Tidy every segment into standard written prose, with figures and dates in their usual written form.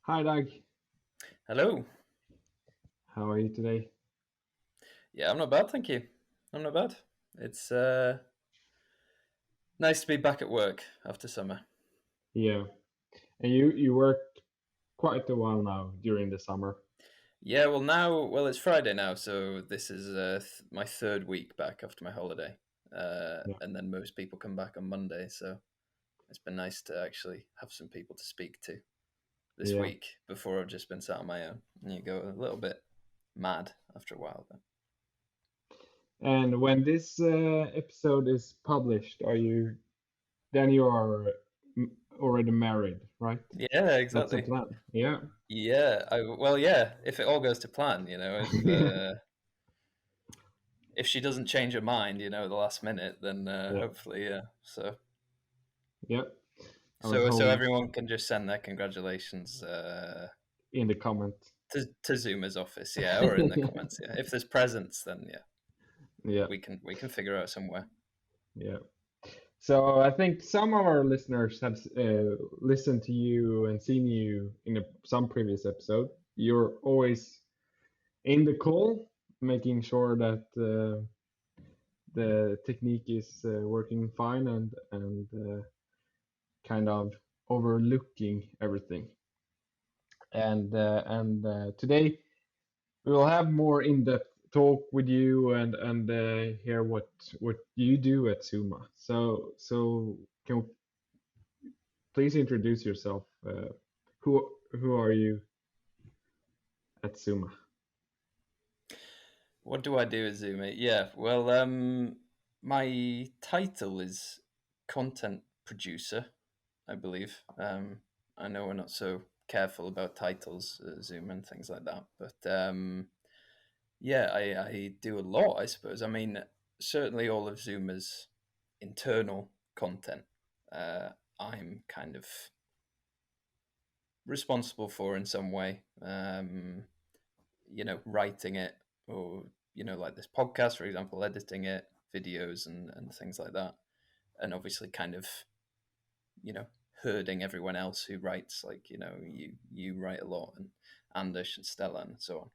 Hi, Doug. Hello. How are you today? Yeah, I'm not bad, thank you. I'm not bad. It's nice to be back at work after summer. Yeah, and you worked quite a while now during the summer. Yeah, well, it's Friday now, so this is my third week back after my holiday, Yeah, and then most people come back on Monday. So it's been nice to actually have some people to speak to this yeah. week before I've just been sat on my own. And you go a little bit mad after a while, but And when this episode is published, are you then you are already married, right? yeah, That's the exactly. plan. Yeah. Yeah. If it all goes to plan, if she doesn't change her mind, at the last minute, then Yeah, hopefully, yeah. So, yeah. I was so home everyone can just send their congratulations in the comment. to Zuma's office, yeah, or in the comments, yeah. If there's presents, then yeah, Yeah, we can figure out somewhere. yeah. So I think some of our listeners have listened to you and seen you in some previous episode. You're always in the call, making sure that the technique is working fine and kind of overlooking everything. And today we will have more in-depth talk with you and hear what you do at Zooma. So can you please introduce yourself? Who are you at Zooma? What do I do at Zuma? Yeah, well, my title is content producer, I believe. I know we're not so careful about titles, Zoom and things like that, but yeah, I do a lot, I suppose. I mean, certainly all of Zuma's internal content, I'm kind of responsible for in some way. Writing it, or like this podcast, for example, editing it, videos and things like that, and obviously kind of you know herding everyone else who writes. Like you write a lot, and Anders and Stella and so on.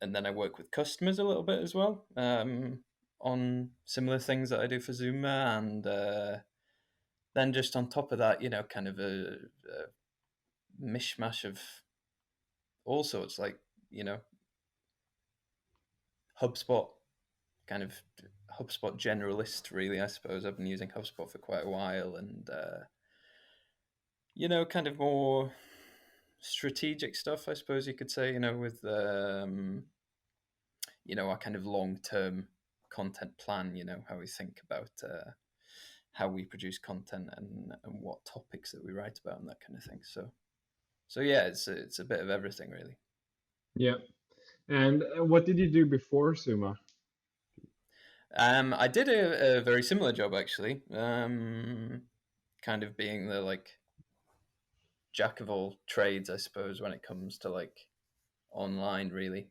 And then I work with customers a little bit as well, on similar things that I do for Zuma, and then just on top of that, kind of a mishmash of all sorts, like HubSpot, kind of HubSpot generalist, really. I suppose I've been using HubSpot for quite a while, and kind of more strategic stuff, I suppose you could say. With our kind of long term content plan. How we think about how we produce content and what topics that we write about and that kind of thing. So yeah, it's a bit of everything really. Yeah. And what did you do before Zooma? I did a very similar job actually, kind of being the like jack of all trades, I suppose, when it comes to like online, really.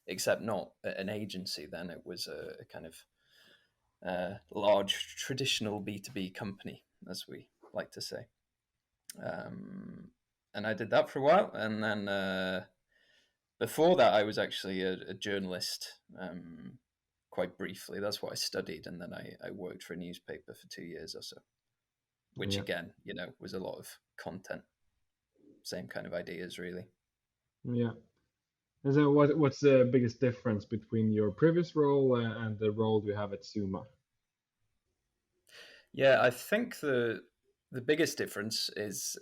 Except not at an agency. Then it was a kind of large traditional B2B company, as we like to say. Um, and I did that for a while, and then before that, I was actually a journalist. Quite briefly, that's what I studied, and then I worked for a newspaper for 2 years or so, which Yeah. again, was a lot of content, same kind of ideas, really. Yeah. And so what's the biggest difference between your previous role and the role you have at Zooma? Yeah, I think the biggest difference is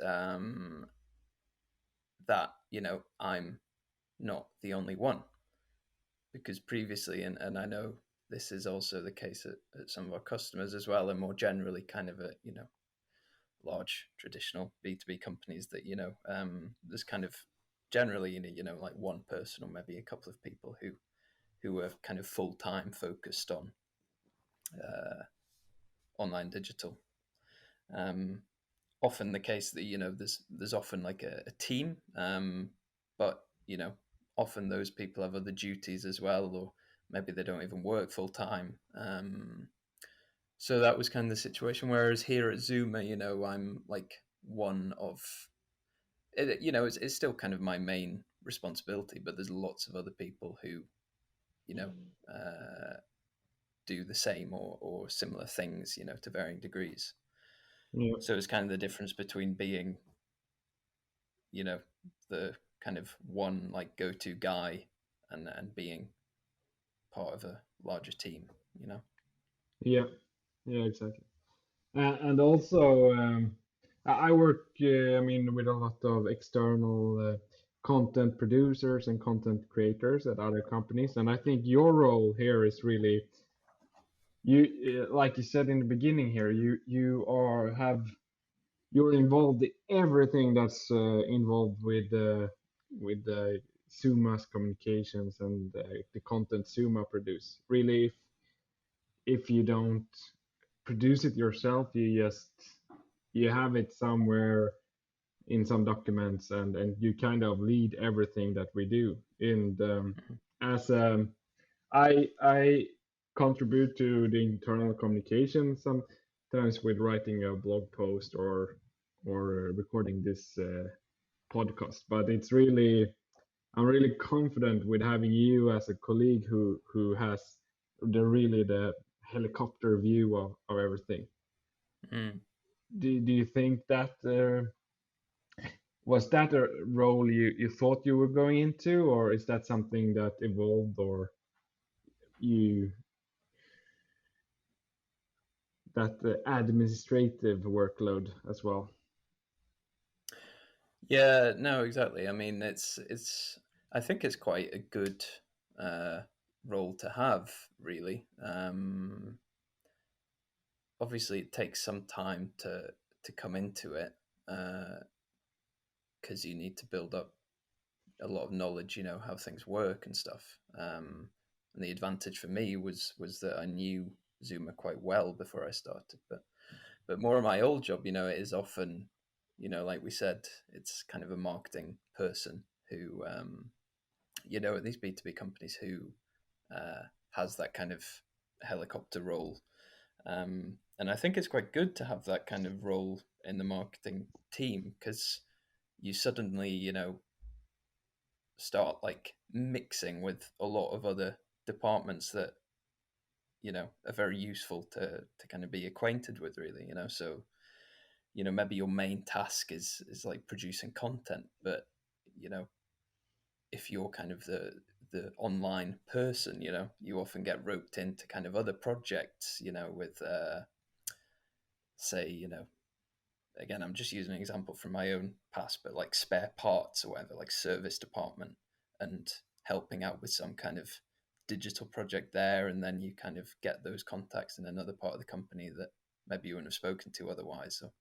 that I'm not the only one, because previously, and I know this is also the case at some of our customers as well, and more generally, kind of at large traditional B2B companies, that there's kind of generally like one person or maybe a couple of people who are kind of full time focused on online digital. Um, Often the case that there's often like a team, but often those people have other duties as well, or maybe they don't even work full time. So that was kind of the situation. Whereas here at Zuma, I'm like one of it's still kind of my main responsibility, but there's lots of other people who, you know, do the same or similar things, to varying degrees. Yeah. So it's kind of the difference between being, the kind of one like go-to guy and being part of a larger team. Yeah. Yeah. Exactly. And also, I work, I mean, with a lot of external content producers and content creators at other companies, and I think your role here is really like you said in the beginning here, you're involved in everything that's involved with Zooma's communications and the content Zooma produce. Really, if you don't produce it yourself, you have it somewhere in some documents, and you kind of lead everything that we do. And as I contribute to the internal communication sometimes with writing a blog post or recording this podcast. But I'm really confident with having you as a colleague who has the helicopter view of everything. Mm. Do you think that was that a role you thought you were going into, or is that something that evolved, or you that administrative workload as well? Yeah, no, exactly. I mean, it's. I think it's quite a good uh, role to have, really. Obviously, it takes some time to come into it because you need to build up a lot of knowledge, how things work and stuff. And the advantage for me was that I knew Zooma quite well before I started, but more of my old job, it is often, like we said, it's kind of a marketing person who, at these B2B companies who has that kind of helicopter role. And I think it's quite good to have that kind of role in the marketing team because you suddenly, start like mixing with a lot of other departments that are very useful to kind of be acquainted with, really. So maybe your main task is like producing content, but you know if you're kind of the online person, you often get roped into kind of other projects, with say, again, I'm just using an example from my own past, but like spare parts or whatever, like service department, and helping out with some kind of digital project there. And then you kind of get those contacts in another part of the company that maybe you wouldn't have spoken to otherwise. So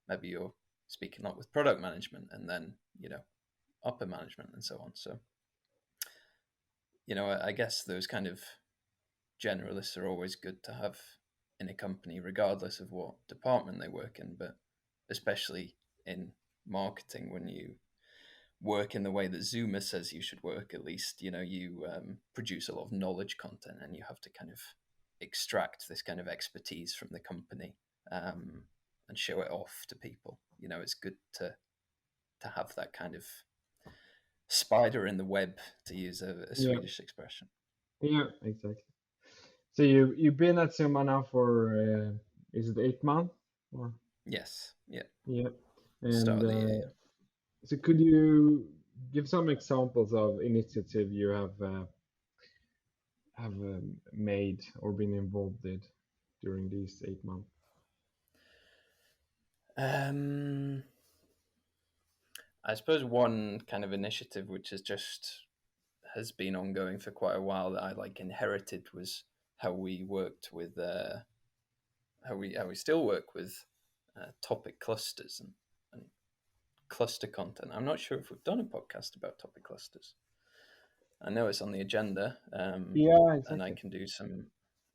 maybe you're speaking a lot with product management and then, upper management and so on. So, I guess those kind of generalists are always good to have in a company, regardless of what department they work in, but especially in marketing when you work in the way that Zooma says you should work. At least you produce a lot of knowledge content, and you have to kind of extract this kind of expertise from the company and show it off to people. It's good to have that kind of spider in the web, to use a Yeah, Swedish expression. yeah, exactly. So you've been at Summa now for is it 8 months? Or Yes, yeah, yeah, start and of the year. Yeah. so could you give some examples of initiative you have made or been involved in during these 8 months? I suppose one kind of initiative which has been ongoing for quite a while that I like inherited was how we worked with how we still work with topic clusters and cluster content. I'm not sure if we've done a podcast about topic clusters. I know it's on the agenda, Yeah, and I exactly. can do some,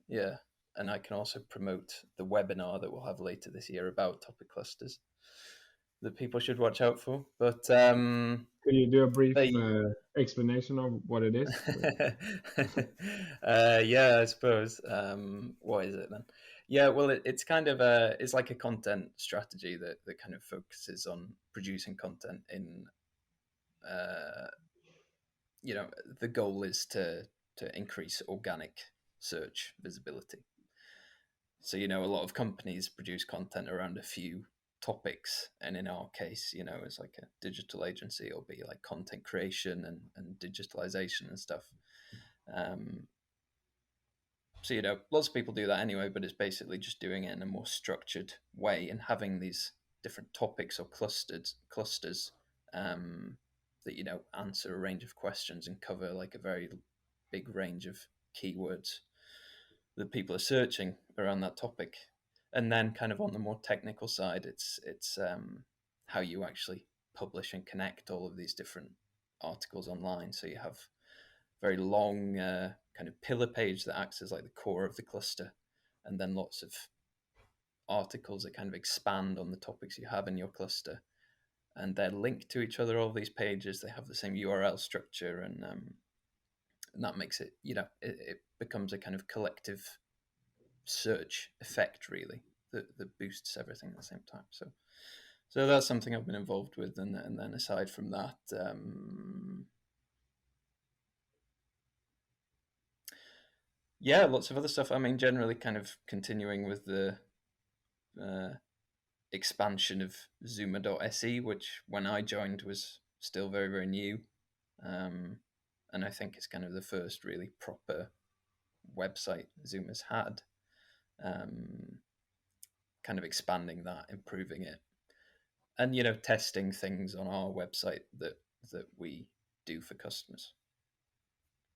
yeah, and I can also promote the webinar that we'll have later this year about topic clusters that people should watch out for. But Could you do a brief they explanation of what it is? yeah, I suppose. What is it then? Yeah, well, it's kind of it's like a content strategy that kind of focuses on producing content in you know, the goal is to increase organic search visibility. So, you know, a lot of companies produce content around a few topics, and in our case, you know, as like a digital agency, it'll be like content creation and digitalization and stuff. So, you know, lots of people do that anyway, but it's basically just doing it in a more structured way and having these different topics or clusters that, you know, answer a range of questions and cover like a very big range of keywords that people are searching around that topic. And then kind of on the more technical side, it's how you actually publish and connect all of these different articles online. So you have very long kind of pillar page that acts as like the core of the cluster, and then lots of articles that kind of expand on the topics you have in your cluster, and they're linked to each other. All these pages, they have the same URL structure, and that makes it, you know, it becomes a kind of collective search effect, really, that boosts everything at the same time. So that's something I've been involved with, and then aside from that, yeah, lots of other stuff. I mean, generally, kind of continuing with the expansion of Zooma.se, which when I joined was still very, very new, and I think it's kind of the first really proper website Zooma's had. Kind of expanding that, improving it, and, you know, testing things on our website that we do for customers,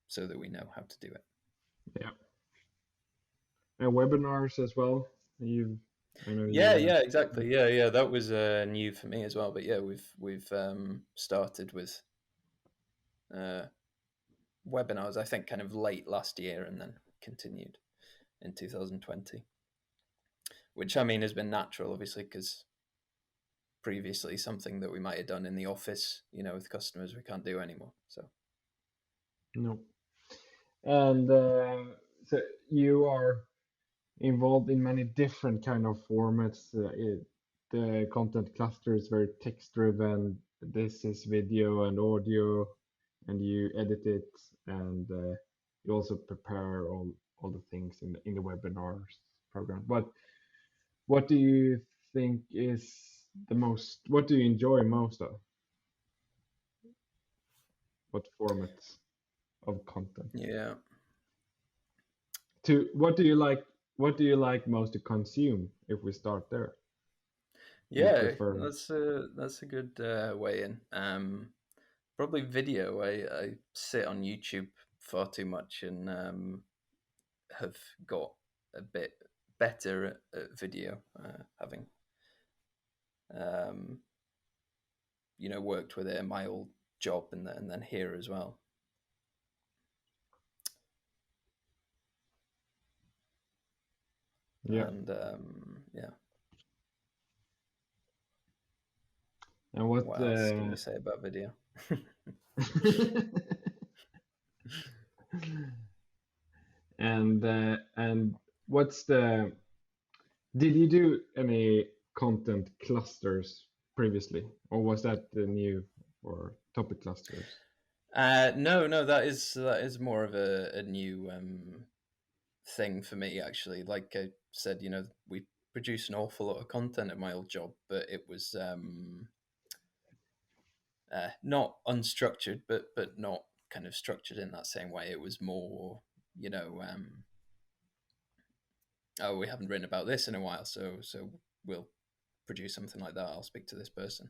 so that we know how to do it. Yeah. And webinars as well. I know Yeah, you. exactly. Yeah. That was new for me as well. But yeah, we've started with webinars, I think, kind of late last year, and then continued in 2020. Which, I mean, has been natural, obviously, because previously something that we might have done in the office, you know, with customers, we can't do anymore. So No. And so you are involved in many different kind of formats. The content cluster is very text driven. This is video and audio, and you edit it, and you also prepare all the things in the webinars program. But what do you think is the most? What do you enjoy most of? What formats of content? yeah, To what do you like? What do you like most to consume? If we start there, do you yeah, prefer? that's a good way in. Probably video. I sit on YouTube far too much, and have got a bit better at video, having um, you know, worked with it in my old job, and then here as well. Yeah. And yeah, And what what else can we say about video? and what's the did you do any content clusters previously, or was that the new or topic clusters? No, that is more of a new thing for me, actually. Like I said, you know, we produce an awful lot of content at my old job, but it was not unstructured, but not kind of structured in that same way. It was more, you know, oh, we haven't written about this in a while, so we'll produce something like that. I'll speak to this person.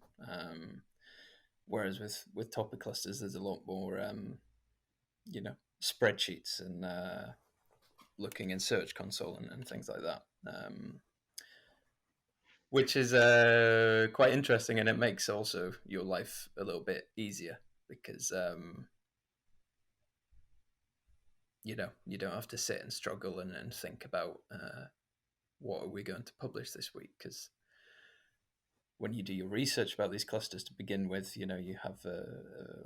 Whereas with topic clusters, there's a lot more, you know, spreadsheets and looking in Search Console and things like that, which is quite interesting, and it makes also your life a little bit easier because you know, you don't have to sit and struggle and think about what are we going to publish this week, because when you do your research about these clusters to begin with, you know, you have a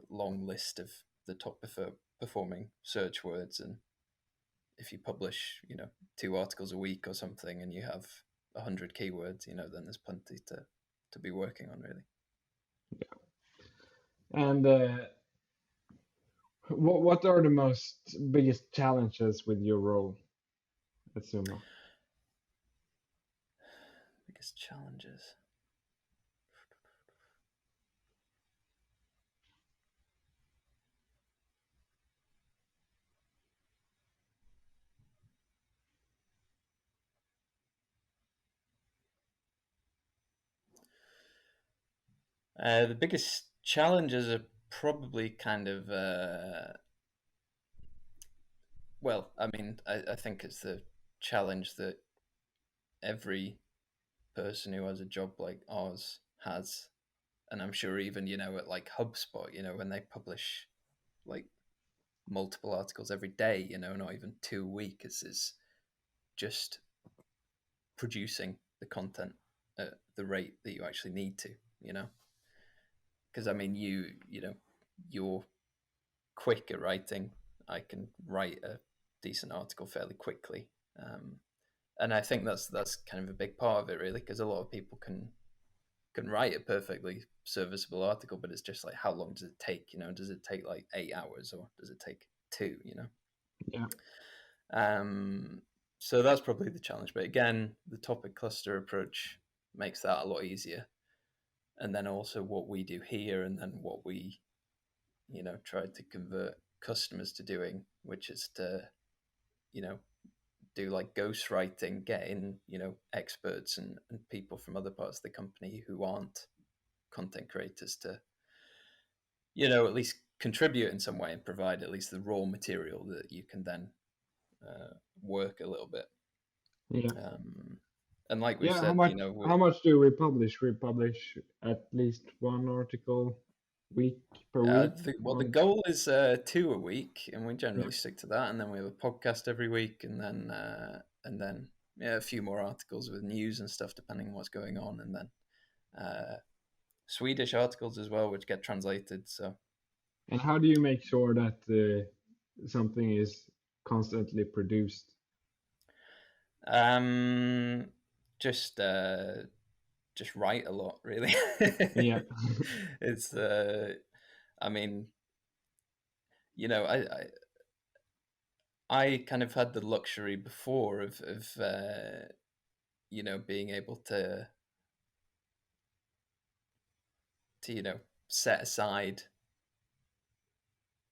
long list of the top performing search words, and if you publish, you know, 2 articles a week or something, and you have 100 keywords, you know, then there's plenty to be working on, really. And what are the most biggest challenges with your role at Zooma? Biggest challenges. The biggest challenges are probably kind of well, I mean, I think it's the challenge that every person who has a job like ours has, and I'm sure even at like HubSpot, when they publish like multiple articles every day, not even 2 a week, is just producing the content at the rate that you actually need to, because I mean, you're quick at writing. I can write a decent article fairly quickly, and I think that's kind of a big part of it, really, because a lot of people can write a perfectly serviceable article, but it's just like, how long does it take? Does it take like 8 hours or does it take two? Yeah, Um, so that's probably the challenge. But again, the topic cluster approach makes that a lot easier. And then also what we do here, and then what we, try to convert customers to doing, which is to, you know, do like ghostwriting, get in, experts and people from other parts of the company who aren't content creators to, at least contribute in some way and provide at least the raw material that you can then work a little bit. yeah, Um, and like we've yeah. said, How much do we publish? We publish at least one article week per week. the goal is 2 a week, and we Yeah, generally stick to that. And then we have a podcast every week, and then yeah, a few more articles with news and stuff depending on what's going on, and then Swedish articles as well, which get translated. So and how do you make sure that something is constantly produced? um, just just write a lot, really. Yeah, It's I mean, I kind of had the luxury before of being able to set aside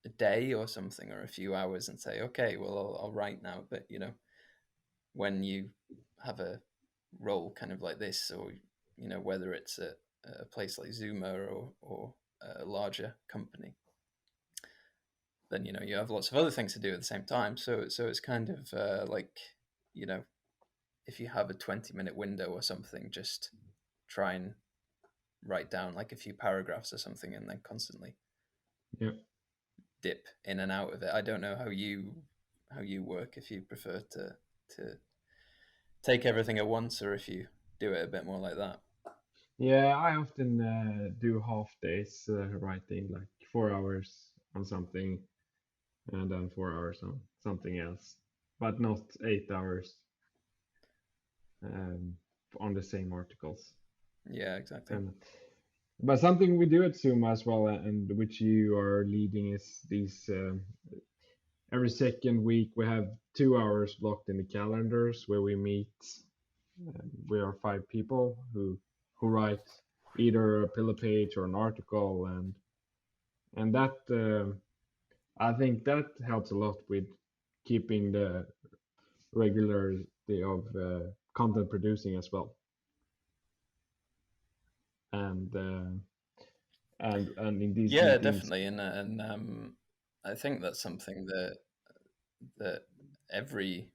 a day or something, or a few hours, and say, okay, well, I'll write now. But when you have a role kind of like this, or whether it's a place like Zooma or a larger company, then you have lots of other things to do at the same time. So it's kind of like, you know if you have a 20-minute window or something, just try and write down like a few paragraphs or something, and then constantly yeah. dip in and out of it. I don't know how you work, if you prefer to take everything at once, or if you do it a bit more like that. Yeah, I often do half days writing, like 4 hours on something and then 4 hours on something else, but not 8 hours um, on the same articles. Yeah, exactly. And but something we do at Zoom as well, and which you are leading, is these every second week we have 2 hours blocked in the calendars where we meet. We are five people who write either a pillar page or an article, and that I think that helps a lot with keeping the regularity of content producing as well. And and in these Yeah, meetings, definitely. And I think that's something that every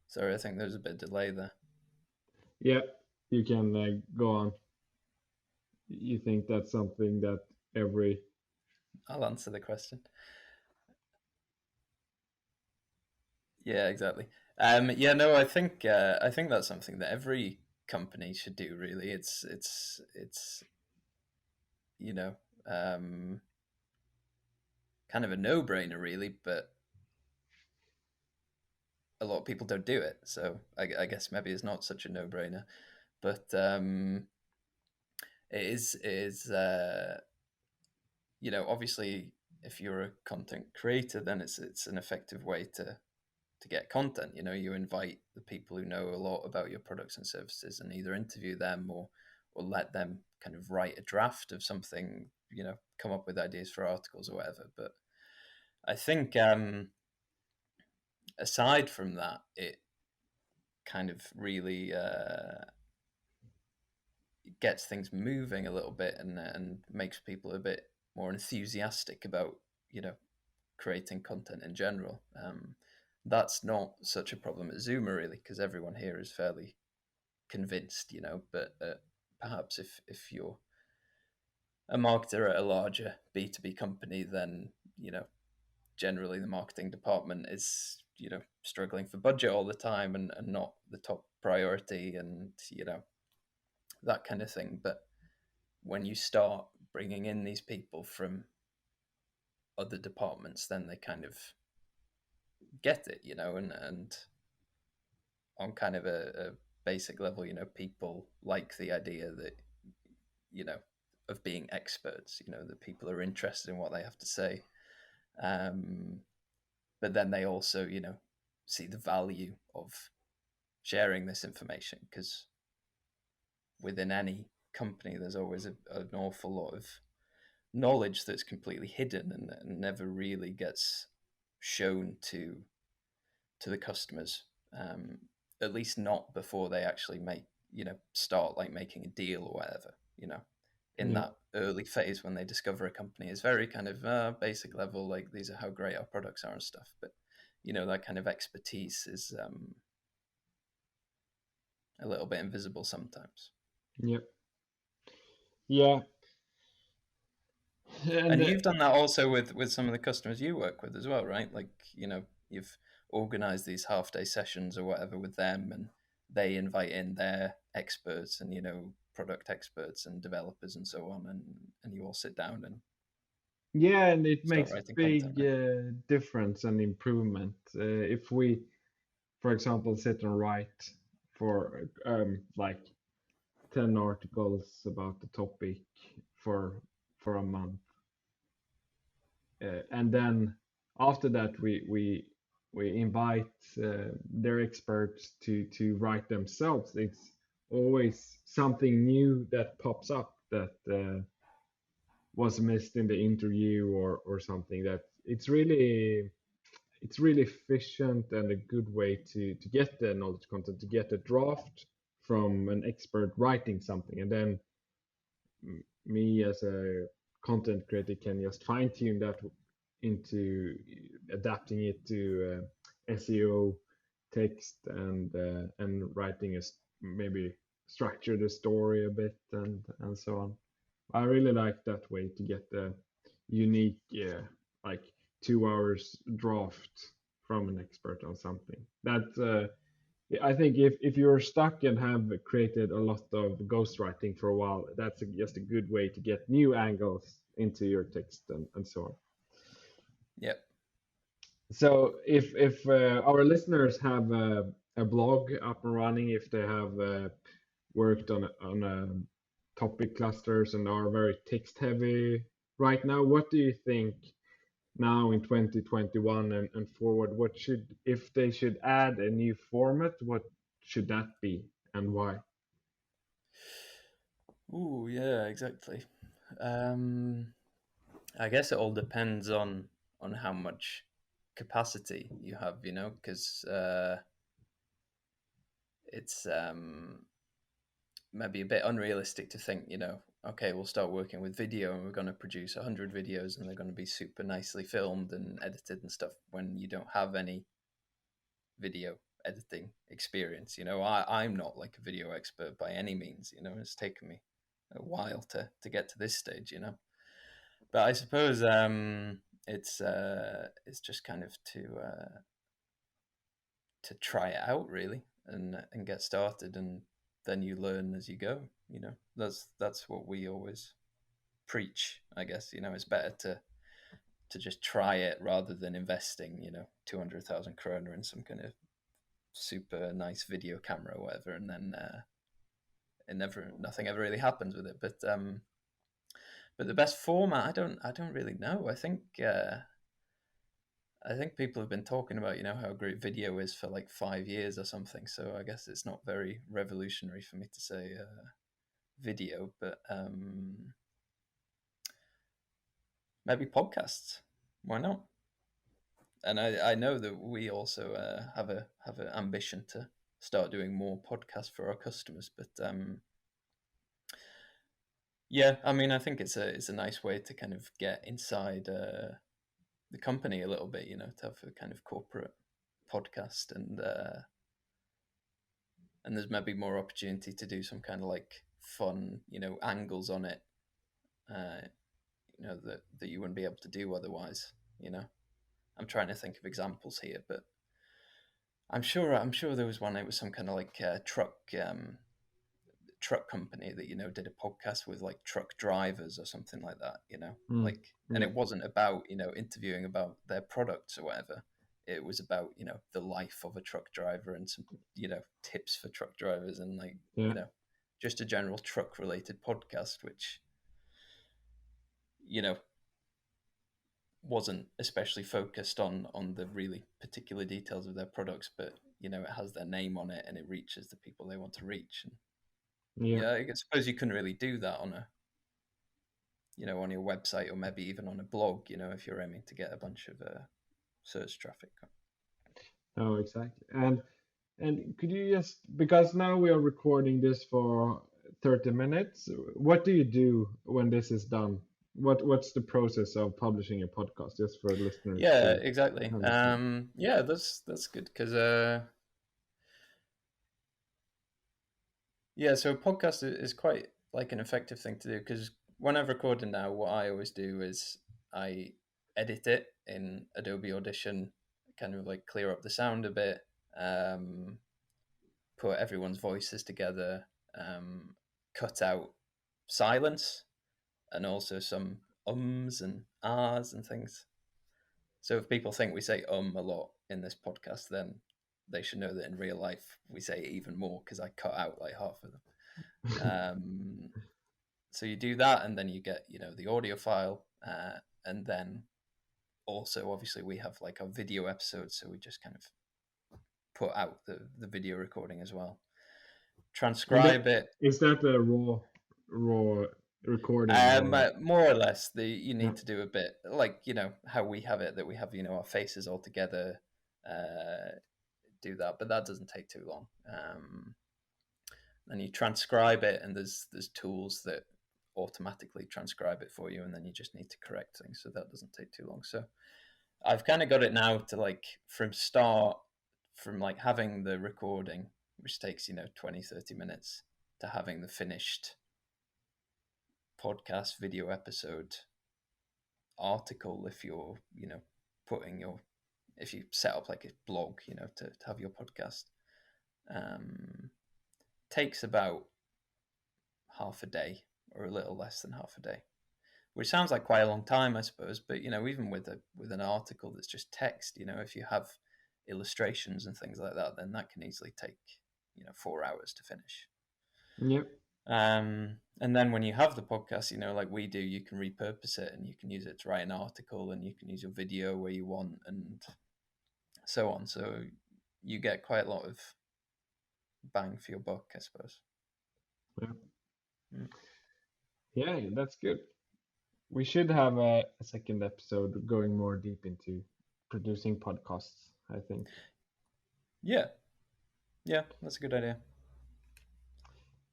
sorry, I think there's a bit of delay there. yeah, you can go on. You think that's something that every I'll answer the question. Yeah, exactly. Yeah, no, I think that's something that every company should do. Really, it's you know um, kind of a no-brainer, really. But a lot of people don't do it. So I guess maybe it's not such a no-brainer. But it is obviously if you're a content creator, then it's an effective way to get content. You invite the people who know a lot about your products and services and either interview them or let them kind of write a draft of something, come up with ideas for articles or whatever. But I think aside from that, it kind of really gets things moving a little bit and makes people a bit more enthusiastic about creating content in general. That's not such a problem at Zooma really, because everyone here is fairly convinced, But perhaps if you're a marketer at a larger B2B company, then generally the marketing department is struggling for budget all the time and not the top priority, and that kind of thing. But when you start bringing in these people from other departments, then they kind of get it, and on kind of a basic level, people like the idea that, of being experts, that people are interested in what they have to say. But then they also, see the value of sharing this information, because within any company, there's always an awful lot of knowledge that's completely hidden and never really gets shown to the customers, at least not before they actually start like making a deal or whatever. In Yeah. that early phase when they discover a company, is very kind of basic level, like these are how great our products are and stuff. But that kind of expertise is a little bit invisible sometimes. Yeah. Yeah. And And you've done that also with some of the customers you work with as well, right? Like, you've organized these half day sessions or whatever with them, and they invite in their experts and, product experts and developers and so on. And you all sit down and yeah, and it start makes writing content, big right? difference and improvement if we, for example, sit and write for like 10 articles about the topic for a month, and then after that we invite their experts to write themselves. It's always something new that pops up that was missed in the interview or something. That it's really efficient and a good way to get the knowledge content, to get a draft from an expert writing something, and then me as a content creator can just fine tune that into adapting it to SEO text and writing maybe structure the story a bit and so on. I really like that way to get the unique, like 2 hours draft from an expert on something. That I think if you're stuck and have created a lot of ghostwriting for a while, that's just a good way to get new angles into your text and so on. Yep. So if our listeners have a blog up and running, if they have worked on topic clusters and are very text heavy right now, what do you think now in 2021 and forward? What should, if they should add a new format, what should that be and why? Ooh, yeah, exactly. Um, I guess it all depends on how much capacity you have, because it's maybe a bit unrealistic to think, okay, we'll start working with video and we're going to produce 100 videos and they're going to be super nicely filmed and edited and stuff when you don't have any video editing experience. I'm not like a video expert by any means. It's taken me a while to get to this stage. But I suppose it's just kind of to try it out really and get started, and then you learn as you go. That's what we always preach. I guess it's better to just try it rather than investing 200,000 kroner in some kind of super nice video camera or whatever, and then nothing ever really happens with it. But the best format, I don't really know. I think people have been talking about, how great video is for like 5 years or something. So I guess it's not very revolutionary for me to say video, but maybe podcasts. Why not? And I know that we also have an ambition to start doing more podcasts for our customers. But yeah, I mean, I think it's a nice way to kind of get inside the company a little bit, to have a kind of corporate podcast, and there's maybe more opportunity to do some kind of like fun, angles on it, that you wouldn't be able to do otherwise. I'm trying to think of examples here, but I'm sure there was one. It was some kind of like truck company that did a podcast with like truck drivers or something like that. And Yeah. it wasn't about interviewing about their products or whatever. It was about the life of a truck driver and some tips for truck drivers, and like Yeah. just a general truck related podcast, which wasn't especially focused on the really particular details of their products, but it has their name on it and it reaches the people they want to reach. And Yeah. I suppose you couldn't really do that on on your website, or maybe even on a blog, if you're aiming to get a bunch of search traffic. Oh, exactly. And could you just, because now we are recording this for 30 minutes, what do you do when this is done? What's the process of publishing a podcast, just for listeners Yeah, to exactly. understand? Yeah, that's good, because yeah, so a podcast is quite like an effective thing to do, because when I've recorded now, what I always do is I edit it in Adobe Audition, kind of like clear up the sound a bit, put everyone's voices together, cut out silence, and also some ums and ahs and things. So if people think we say a lot in this podcast, then they should know that in real life we say it even more, because I cut out like half of them. So you do that, and then you get the audio file, and then also obviously we have like our video episodes, so we just kind of put out the video recording as well. And that, Transcribe it. is that a raw recording, or More or less, you need to do a bit like how we have it, that we have our faces all together, do that, but that doesn't take too long. Then you transcribe it, and there's tools that automatically transcribe it for you, and then you just need to correct things, so that doesn't take too long. So I've kind of got it now to like from like having the recording, which takes 20-30 minutes, to having the finished podcast video episode article. If you're if you set up like a blog to have your podcast, takes about half a day, or a little less than half a day, which sounds like quite a long time, I suppose. But even with an article that's just text, if you have illustrations and things like that, then that can easily take 4 hours to finish. Yep. And then when you have the podcast, like we do, you can repurpose it, and you can use it to write an article, and you can use your video where you want, and so on. So you get quite a lot of bang for your buck, I suppose. Yeah, that's good. We should have a second episode going more deep into producing podcasts, I think. Yeah, that's a good idea.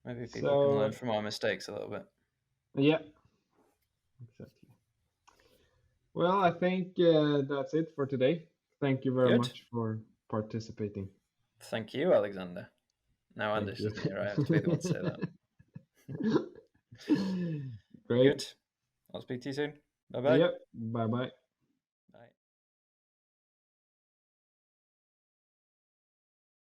Maybe people can learn from our mistakes a little bit. Yeah, exactly. Well, I think that's it for today. Thank you very much for participating. Thank you, Alexander. Now Anders isn't here. I have to be the one to say that. Great. Good. I'll speak to you soon. Bye-bye. Yep. Bye-bye.